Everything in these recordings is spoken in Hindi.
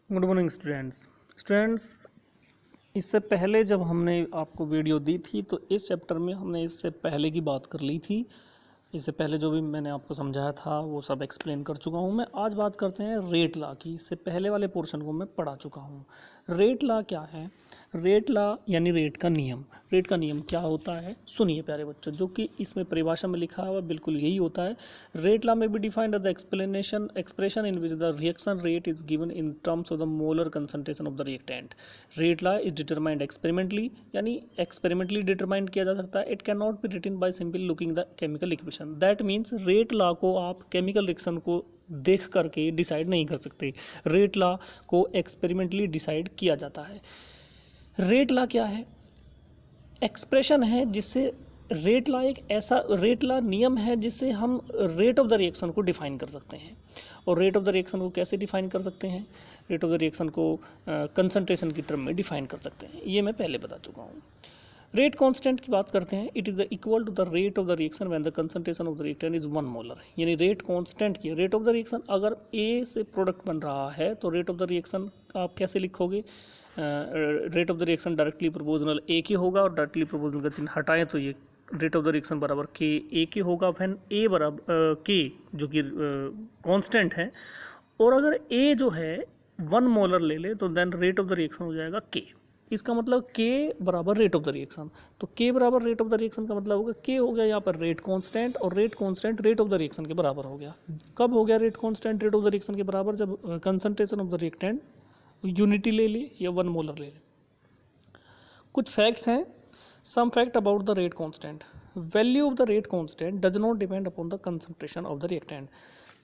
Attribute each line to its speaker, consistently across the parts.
Speaker 1: Good morning students. इससे पहले जब हमने आपको वीडियो दी थी तो इस चैप्टर में हमने इससे पहले की बात कर ली थी। इससे पहले जो भी मैंने आपको समझाया था वो सब एक्सप्लेन कर चुका हूँ मैं। आज बात करते हैं रेट लॉ की। इससे पहले वाले पोर्शन को मैं पढ़ा चुका हूँ। रेट लॉ क्या है? रेट लॉ यानी रेट का नियम। रेट का नियम क्या होता है सुनिए प्यारे बच्चों, जो कि इसमें परिभाषा में लिखा हुआ बिल्कुल यही होता है। रेट लॉ में be defined as the expression in which the reaction rate is given in terms of the molar concentration of the reactant. Rate law is determined experimentally, यानी एक्सपेरिमेंटली डिटरमाइन किया जा सकता है। It can not be written by simple looking the chemical equation. That means rate law को आप केमिकल रिएक्शन को देख करके डिसाइड नहीं कर सकते। रेट लॉ को एक्सपेरिमेंटली डिसाइड किया जाता है। रेट लॉ क्या है? एक्सप्रेशन है जिससे रेट लॉ एक ऐसा रेट लॉ नियम है जिससे हम रेट ऑफ द रिएक्शन को डिफाइन कर सकते हैं। और रेट ऑफ द रिएक्शन को कैसे डिफाइन कर सकते हैं? रेट ऑफ द रिएक्शन को कंसंट्रेशन की टर्म में डिफाइन कर सकते हैं। ये मैं पहले बता चुका हूँ। रेट कांस्टेंट की बात करते हैं। It is the equal to the rate of the reaction when the concentration of the reactant is 1 molar. यानी रेट कांस्टेंट की रेट ऑफ द रिएक्शन, अगर ए से प्रोडक्ट बन रहा है तो रेट ऑफ द रिएक्शन आप कैसे लिखोगे? Rate of the reaction directly proportional ए के होगा, और डायरेक्टली प्रोपोर्शनल का चिन्ह हटाएं तो ये रेट ऑफ द रिएक्शन बराबर के ए के होगा। व्हेन ए बराबर के जो कि कांस्टेंट है, और अगर ए जो है 1 मोलर ले ले तो then rate of the reaction हो जाएगा के। इसका मतलब के बराबर रेट ऑफ द रिएक्शन। तो के बराबर रेट ऑफ द रिएक्शन का मतलब होगा के हो गया यहाँ पर रेट कांस्टेंट, और rate constant rate of the reaction के बराबर हो गया। कब हो गया rate constant rate of the reaction के बराबर? जब concentration of the reactant unity ले ली या 1 मोलर ले ली। कुछ फैक्ट्स हैं। Some fact about the rate constant. Value of the rate constant does not depend upon the concentration of the reactant.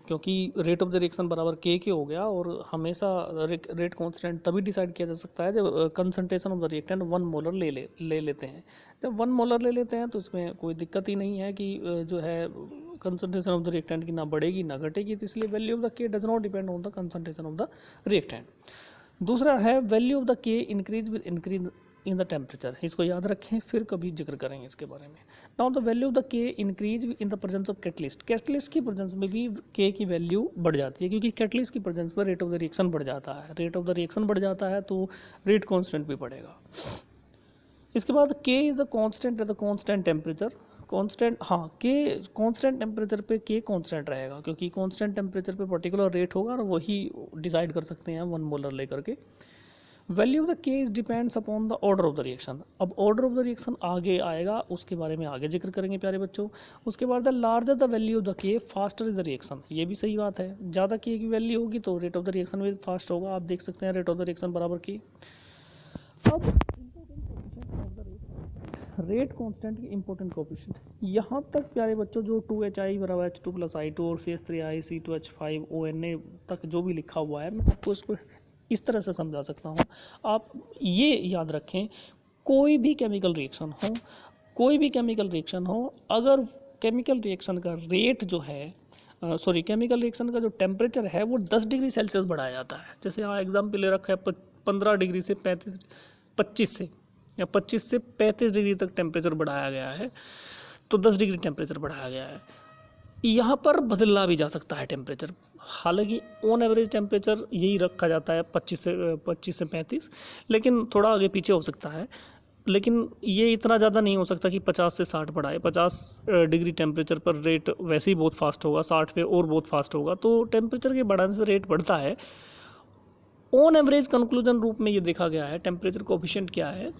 Speaker 1: क्योंकि रेट ऑफ द रिएक्शन बराबर के हो गया, और हमेशा रेट कांस्टेंट तभी डिसाइड किया जा सकता है जब concentration of the reactant 1 molar ले लेते हैं। जब 1 मोलर ले लेते हैं तो इसमें कोई दिक्कत ही नहीं है कि जो है कंसंट्रेशन ऑफ द रिएक्टेंट की ना बढ़ेगी ना घटेगी। तो इसलिए वैल्यू ऑफ द के does not depend on the concentration of the reactant. दूसरा है value of the K increase with increase in the temperature. इसको याद रखें, फिर कभी जिक्र करेंगे इसके बारे में। Now the value of the K increase in the presence of catalyst. Catalyst की प्रेजेंस में भी के की वैल्यू बढ़ जाती है, क्योंकि कैटलिस्ट की प्रेजेंस में रेट ऑफ द रिएक्शन बढ़ जाता है। रेट ऑफ द रिएक्शन बढ़ जाता है तो रेट कांस्टेंट भी बढ़ेगा। इसके बाद के is the constant at the constant temperature. Constant, हाँ, के कांस्टेंट टेम्परेचर पे के कांस्टेंट रहेगा, क्योंकि कांस्टेंट टेम्परेचर पे पर्टिकुलर रेट होगा और वही डिसाइड कर सकते हैं 1 मोलर लेकर के। वैल्यू ऑफ द के is depends upon the order of the reaction. अब ऑर्डर ऑफ द रिएक्शन आगे आएगा, उसके बारे में आगे जिक्र करेंगे प्यारे बच्चों। उसके बाद the larger the value of the के फास्टर इज द रिएक्शन। ये भी सही बात है, ज़्यादा के की वैल्यू होगी तो रेट ऑफ द रिएक्शन भी फास्ट होगा। आप देख सकते हैं रेट ऑफ द रिएक्शन बराबर की। अब रेट कांस्टेंट की इंपॉर्टेंट कोफिशिएंट यहाँ तक प्यारे बच्चों, जो 2HI बराबर H2 + I2 और CH3I C2H5 ONA तक जो भी लिखा हुआ है, मैं आपको इसको इस तरह से समझा सकता हूँ। आप ये याद रखें, कोई भी केमिकल रिएक्शन हो, अगर केमिकल रिएक्शन का रेट जो है केमिकल रिएक्शन का जो टेम्परेचर है वो 10 डिग्री सेल्सियस बढ़ाया जाता है। जैसे यहाँ एग्जाम्पल ले रखा है 15 डिग्री से 25 से 35 डिग्री तक टेम्परेचर बढ़ाया गया है, तो 10 डिग्री टेम्परेचर बढ़ाया गया है। यहाँ पर बदला भी जा सकता है टेम्परेचर। हालांकि ऑन एवरेज टेम्परेचर यही रखा जाता है 25 से 35, लेकिन थोड़ा आगे पीछे हो सकता है। लेकिन ये इतना ज़्यादा नहीं हो सकता कि 50 से 60 बढ़ाए। 50 डिग्री टेम्परेचर पर रेट वैसे ही बहुत फास्ट होगा, 60 पे और बहुत फास्ट होगा, तो टेम्परेचर के बढ़ाने से रेट बढ़ता है। ऑन एवरेज कंक्लूजन रूप में ये देखा गया है, टेम्परेचर कोफिशिएंट क्या है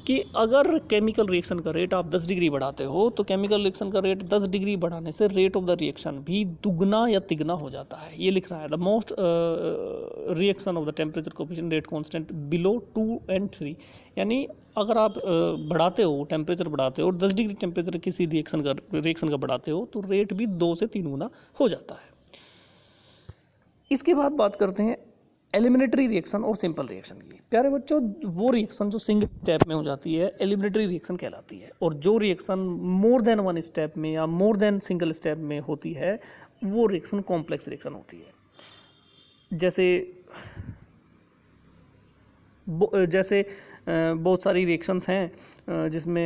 Speaker 1: कि अगर केमिकल रिएक्शन का रेट आप 10 डिग्री बढ़ाते हो तो केमिकल रिएक्शन का रेट 10 डिग्री बढ़ाने से रेट ऑफ द रिएक्शन भी दुगना या तिगना हो जाता है। ये लिख रहा है, the most reaction of the temperature coefficient rate constant below 2 and 3। यानी अगर आप बढ़ाते हो, टेम्परेचर बढ़ाते हो और 10 डिग्री टेम्परेचर किसी रिएक्शन का बढ़ाते हो तो रेट भी 2 से 3 गुना हो जाता है। इसके बाद बात करते हैं एलिमिनेटरी रिएक्शन और सिंपल रिएक्शन की। प्यारे बच्चों, वो रिएक्शन जो सिंगल स्टेप में हो जाती है एलिमिनेटरी रिएक्शन कहलाती है, और जो रिएक्शन मोर देन 1 स्टेप में या मोर देन सिंगल स्टेप में होती है वो रिएक्शन कॉम्प्लेक्स रिएक्शन होती है। जैसे बहुत सारी रिएक्शंस हैं जिसमें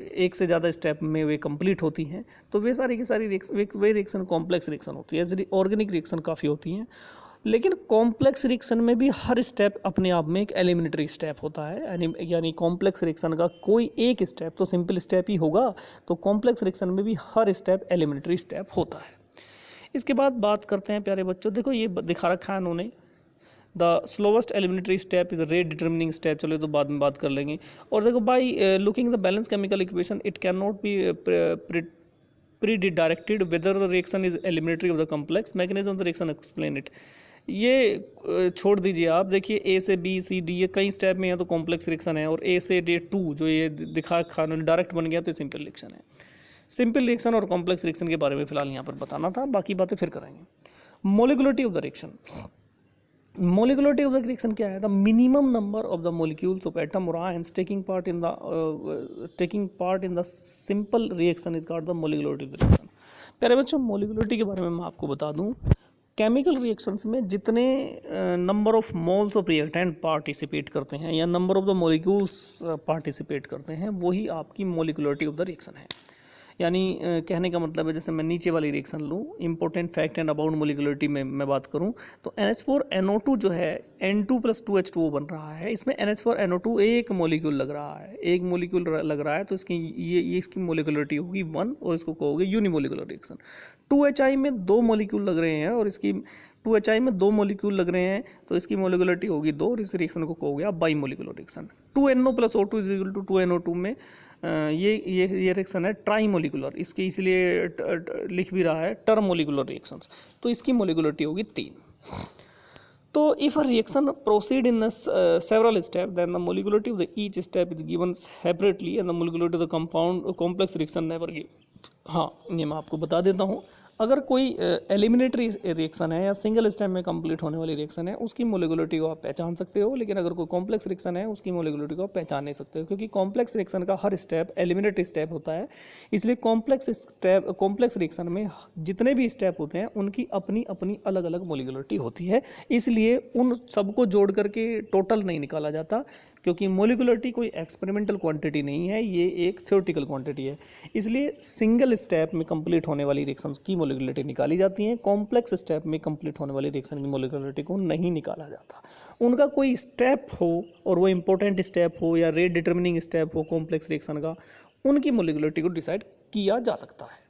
Speaker 1: एक से ज़्यादा स्टेप में वे कंप्लीट होती हैं, तो वे सारी की सारी वे रिएक्शन कॉम्प्लेक्स रिएक्शन होती है। ऑर्गेनिक रिएक्शन काफ़ी होती हैं। लेकिन कॉम्प्लेक्स रिएक्शन में भी हर स्टेप अपने आप में एक एलिमिनेटरी स्टेप होता है, यानी कॉम्प्लेक्स रिएक्शन का कोई एक स्टेप तो सिंपल स्टेप ही होगा, तो कॉम्प्लेक्स रिएक्शन में भी हर स्टेप एलिमिनेटरी स्टेप होता है। इसके बाद बात करते हैं प्यारे बच्चों, देखो ये दिखा रखा है उन्होंने, the slowest एलिमिनेटरी step is rate determining step, चलो तो बाद में बात कर लेंगे। और देखो by looking the balance chemical equation it can not B pre-directed whether the reaction is eliminatory of the complex mechanism of the reaction explain it। ये छोड़ दीजिए आप, देखिए ए से बी सी डी ये कई स्टेप में है तो कॉम्प्लेक्स रिएक्शन है, और ए से डे 2 जो ये दिखा डायरेक्ट बन गया तो सिंपल रिएक्शन है। सिंपल रिएक्शन और कॉम्प्लेक्स रिएक्शन के बारे में फिलहाल यहाँ पर बताना था, बाकी बातें फिर करेंगे। Molecularity of the reaction, molecularity of the reaction क्या है? The minimum number of the molecules of atom or ions taking part in the simple reaction is called the molecularity of the reaction. प्यारे बच्चों, मोलिकुलरिटी के बारे में मैं आपको बता दूं, केमिकल रिएक्शंस में जितने number of moles of reactant participate करते हैं या number of the molecules participate करते हैं, वही आपकी मोलिकुलरिटी ऑफ द रिएक्शन है। यानी कहने का मतलब है, जैसे मैं नीचे वाली रिएक्शन लूँ, important fact and about molecularity में मैं बात करूँ तो NH4NO2 जो है N2 + 2H2O बन रहा है, इसमें NH4NO2 एक मोलिक्यूल लग रहा है, एक मोलिक्यूल लग रहा है, तो इसकी ये इसकी मोलिकुलरिटी होगी 1 और इसको कहोगे यूनिमोलिकुलर रिएक्शन। 2HI में 2 मोलिक्यूल लग रहे हैं और इसकी 2HI में 2 मोलिक्यूल लग रहे हैं तो इसकी मोलिकुलरिटी होगी 2 और इस रिएक्शन को कहोगे आप by molecular reaction. 2NO + O2 = 2NO2 में ये रिएक्शन है ट्राई मोलिकुलर, इसके इसलिए लिख भी रहा है टर्म मोलिकुलर रिएक्शंस, तो इसकी मोलिकुलरिटी होगी 3। तो if a reaction proceed in several step then the molecularity of the each step is given separately and the molecularity of the compound complex reaction never give. हाँ, ये मैं आपको बता देता हूँ, अगर कोई एलिमिनेटरी रिएक्शन है या सिंगल स्टेप में कंप्लीट होने वाली रिएक्शन है, उसकी मोलिकुलरिटी को आप पहचान सकते हो, लेकिन अगर कोई कॉम्प्लेक्स रिएक्शन है उसकी मोलिकुलरिटी को आप पहचान नहीं सकते हो, क्योंकि कॉम्प्लेक्स रिएक्शन का हर स्टेप एलिमिनेटरी स्टेप होता है। इसलिए कॉम्प्लेक्स रिएक्शन में जितने भी स्टेप होते हैं उनकी अपनी अपनी अलग अलग मोलिकुलरिटी होती है, इसलिए उन सबको जोड़ करके टोटल नहीं निकाला जाता, क्योंकि मोलिकुलरिटी कोई एक्सपेरिमेंटल क्वांटिटी नहीं है, ये एक थ्योरेटिकल क्वांटिटी है। इसलिए सिंगल स्टेप में कंप्लीट होने वाली रिएक्शंस की मोलिकुलरिटी निकाली जाती है, कॉम्प्लेक्स स्टेप में कंप्लीट होने वाली रिएक्शन की मोलिकुलरिटी को नहीं निकाला जाता। उनका कोई स्टेप हो और वो इंपॉर्टेंट स्टेप हो या रेट डिटर्मिनिंग स्टेप हो कॉम्प्लेक्स रिएक्शन का, उनकी मोलिकुलरिटी को डिसाइड किया जा सकता है।